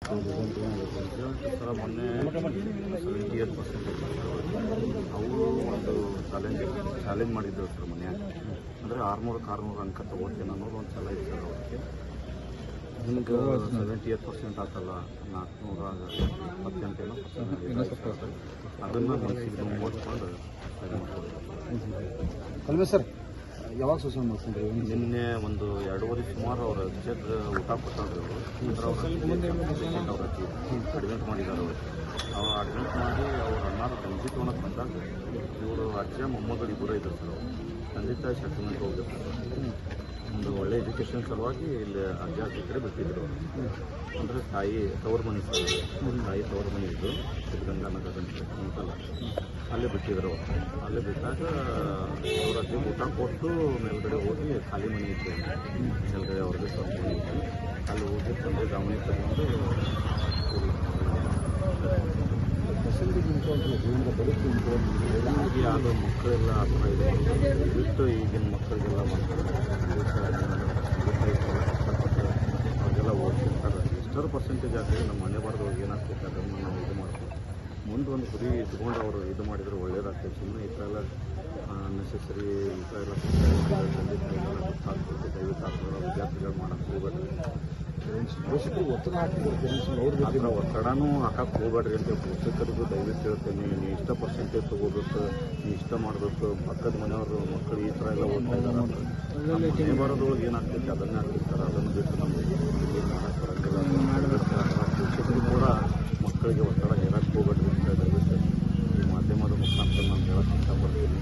Sir ಮೊನ್ನೆ 78% ಅವರು ಒಂದು ಚಾಲೆಂಜ್ ಮಾಡಿದ್ದೆವು ಸರ್ ಮನೆಯಾಗ. ಅಂದರೆ 600 ಅಂಕ ತಗೋತೀನಿ ಅನ್ನೋದು ಒಂದು ಸಲ ಇತ್ತು ಸರ್ ಅವ್ರಿಗೆ. ಹಿಂಗೆ 78% ಆತಲ್ಲ, 428 ಅದನ್ನು ಮನಸ್ಸಿಗೆ ಓದ್ಕೊಂಡು ಸರಿ ಮಾಡ್ಕೊಂಡು ಸರ್ ಯಾವಾಗ ಸೂಸೈಡ್ ಮಾಡ್ಕೊಂಡ್ರಿ? ನಿನ್ನೆ ಒಂದು 2:30 ಸುಮಾರು ಅವ್ರ ಅಜ್ಜಗೆ ಊಟ ಕೊಟ್ಟರು. ಅವ್ರ ಅಡ್ಮಿಟ್ ಮಾಡಿದ್ದಾರೆ. ಅವ್ರು ಅಡ್ಮಿಟ್ ಮಾಡಿ ಅವ್ರು ಅನ್ನಾರು ಗಂಜಿ ತೊಗೊಳಕ್ಕೆ ಬಂದಾಗ ಇವರು ಅಜ್ಜ ಮೊಮ್ಮಗಳು ಇಬ್ಬರು ಇದ್ರು ಸರ್. ಅವರು ತಂದೆ ತಾಯಿ ಸೆಟಲ್ಮೆಂಟ್ ಹೋಗಿರ್ತಾರೆ. ಒಂದು ಒಳ್ಳೆ ಎಜುಕೇಷನ್ ಸಲುವಾಗಿ ಇಲ್ಲಿ ಅಜ್ಜ ಕಡೆ ಬಿಟ್ಟಿದ್ರು. ಅಂದರೆ ತಾಯಿ ತವ್ರ ಮನೆ ಸರ್, ತಾಯಿ ತವ್ರ ಮನೆ ಇದ್ದು ಸಿದ್ಧಗಂಗಾನಗರ ಅಂತಲ್ಲ, ಅಲ್ಲೇ ಬಿಟ್ಟಿದ್ರು. ಅಲ್ಲೇ ಬಿಟ್ಟಾಗ ಅವ್ರ ಅಜ್ಜಿಗೆ ಊಟ ಕೊಟ್ಟು ಮೇಲ್ಗಡೆ ಹೋಗಿ ಖಾಲಿ ಮನೆ ಇತ್ತು, ಮೇಲ್ಗಡೆ ಅವ್ರಿಗೆ ಸ್ವಲ್ಪ ಮನೆ ಇತ್ತು, ಅಲ್ಲಿ ಹೋಗಿ ತಂದೆ ದಾವಣಿ ತಗೊಂಡು ಈಗ ಅದು ಮಕ್ಕಳೆಲ್ಲ ಆ ಥರ ಇದೆ ಬಿಟ್ಟು ಈಗಿನ ಮಕ್ಕಳಿಗೆಲ್ಲ ಅವ್ರಿಗೆಲ್ಲ ಓದ್ತಿರ್ತಾರೆ. ಎಷ್ಟರ ಪರ್ಸೆಂಟೇಜ್ ಆಗಲಿ ನಮ್ಮ ಮನೆ ಬರೆದವ್ರಿಗೆ ಏನಾಗ್ತೈತೆ ಅದನ್ನು ನಾವು ಇದು ಮಾಡ್ತೀವಿ. ಮುಂದೆ ಒಂದು ಗುರಿ ಇಟ್ಕೊಂಡು ಅವರು ಇದು ಮಾಡಿದರೆ ಒಳ್ಳೇದಾಗ್ತೈತೆ. ಸುಮ್ಮನೆ ಈ ಥರ ಎಲ್ಲ ನೆಸೆಸರಿ ಈ ಥರ ಎಲ್ಲ ತಂದೆ ತಾಯಿಗೆಲ್ಲ ಗೊತ್ತಾಗ್ತೈತೆ. ದಯವಿಟ್ಟು ಆ ಥರ ವಿದ್ಯಾರ್ಥಿಗಳು ಮಾಡೋಕ್ಕೆ ಹೋಗ್ಬೇಡ್ರಿ. ಒತ್ತಡ ಹಾಕಿದ್ರೆ ಆ ಥರ ಒತ್ತಡನೂ ಹಾಕಕ್ಕೆ ಹೋಗ್ಬೇಡ್ರಿ ಅಂತ ಪೋಷಕರಿಗೂ ದಯವಿಟ್ಟು ಹೇಳ್ತೇನೆ. ನೀವು ಇಷ್ಟ ಪರ್ಸೆಂಟೇಜ್ ತೊಗೋಬೇಕು, ನೀವು ಇಷ್ಟ ಮಾಡಬೇಕು. ಪಕ್ಕದ ಮನೆಯವರು ಮಕ್ಕಳು ಈ ಥರ ಎಲ್ಲ ಓದ್ತಾ ಇದ್ದಾರೆ ಅಂದ್ರೆ ಮನೆ ಬರೋದ್ರೊಳಗೆ ಏನಾಗ್ತೈತೆ ಅದನ್ನೇ ಆಗ್ತಿರ್ತಾರೆ. ಅದನ್ನು ಬಿಟ್ಟು ನಮಗೆ ಏನು ಮಾಡೋಕ್ಕೆ ಬರೋಂಗಿಲ್ಲ. ಪೋಷಕರು ಕೂಡ ಮಕ್ಕಳಿಗೆ ಒತ್ತಡ ಹೇರಕ್ಕೆ ಹೋಗ್ಬೇಡ್ರಿ ಅಂತ ದಯವಿಟ್ಟು ಈ ಮಾಧ್ಯಮದ ಮುಖಾಂತರ ನಾನು ಹೇಳಕ್ಕೆ ಇಷ್ಟಪಡ್ತೀನಿ.